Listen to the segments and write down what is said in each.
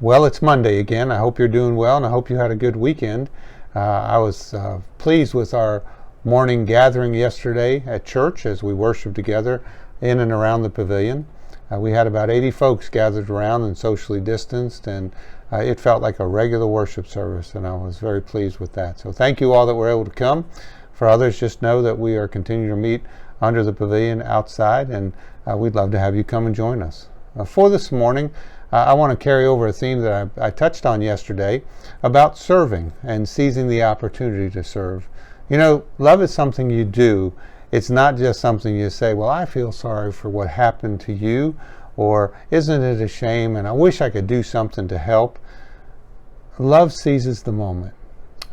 Well, it's Monday again. I hope you're doing well, and I hope you had a good weekend. I was pleased with our morning gathering yesterday at church as we worshiped together in and around the pavilion. We had about 80 folks gathered around and socially distanced, and it felt like a regular worship service, and I was very pleased with that. So thank you all that were able to come. For others, just know that we are continuing to meet under the pavilion outside, and we'd love to have you come and join us. For this morning, I want to carry over a theme that I touched on yesterday about serving and seizing the opportunity to serve. You know, love is something you do. It's not just something you say, well, I feel sorry for what happened to you, or isn't it a shame and I wish I could do something to help. Love seizes the moment.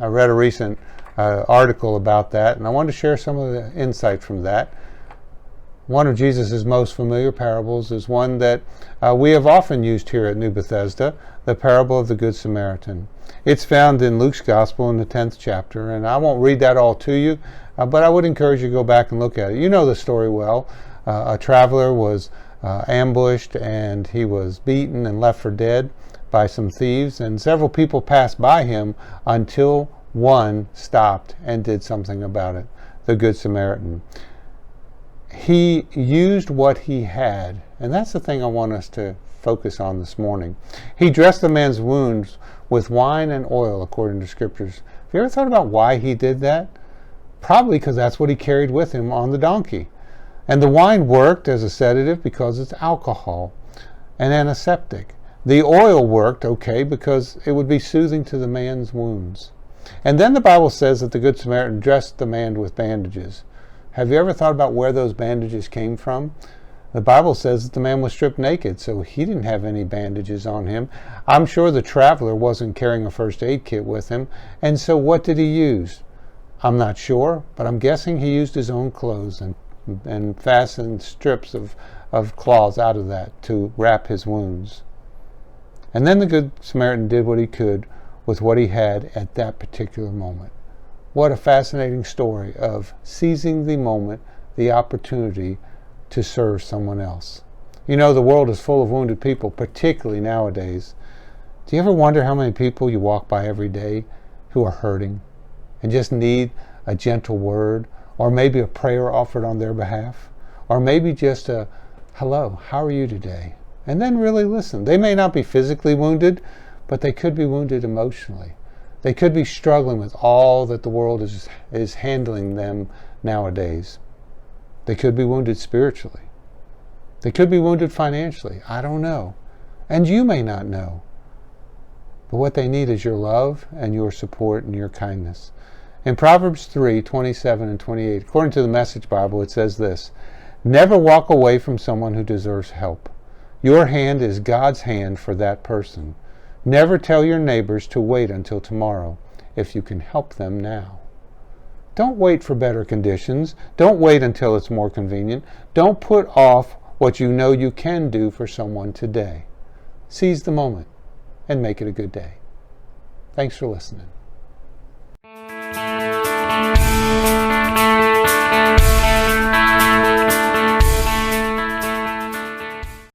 I read a recent article about that, and I wanted to share some of the insight from that. One of Jesus' most familiar parables is one that we have often used here at New Bethesda, the parable of the Good Samaritan. It's found in Luke's Gospel in the 10th chapter, and I won't read that all to you, but I would encourage you to go back and look at it. You know the story well. A traveler was ambushed, and he was beaten and left for dead by some thieves, and several people passed by him until one stopped and did something about it, the Good Samaritan. He used what he had, and that's the thing I want us to focus on this morning. He dressed the man's wounds with wine and oil, according to scriptures. Have you ever thought about why he did that? Probably because that's what he carried with him on the donkey. And the wine worked as a sedative because it's alcohol, an antiseptic. The oil worked okay because it would be soothing to the man's wounds. And then the Bible says that the Good Samaritan dressed the man with bandages. Have you ever thought about where those bandages came from? The Bible says that the man was stripped naked, so he didn't have any bandages on him. I'm sure the traveler wasn't carrying a first aid kit with him, and so what did he use? I'm not sure, but I'm guessing he used his own clothes and fastened strips of cloths out of that to wrap his wounds. And then the Good Samaritan did what he could with what he had at that particular moment. What a fascinating story of seizing the moment, the opportunity to serve someone else. You know, the world is full of wounded people, particularly nowadays. Do you ever wonder how many people you walk by every day who are hurting and just need a gentle word, or maybe a prayer offered on their behalf, or maybe just a hello, how are you today? And then really listen. They may not be physically wounded, but they could be wounded emotionally. They could be struggling with all that the world is handling them nowadays. They could be wounded spiritually. They could be wounded financially. I don't know. And you may not know. But what they need is your love and your support and your kindness. In Proverbs 3:27 and 28, according to the Message Bible, it says this: never walk away from someone who deserves help. Your hand is God's hand for that person. Never tell your neighbors to wait until tomorrow if you can help them now. Don't wait for better conditions. Don't wait until it's more convenient. Don't put off what you know you can do for someone today. Seize the moment and make it a good day. Thanks for listening.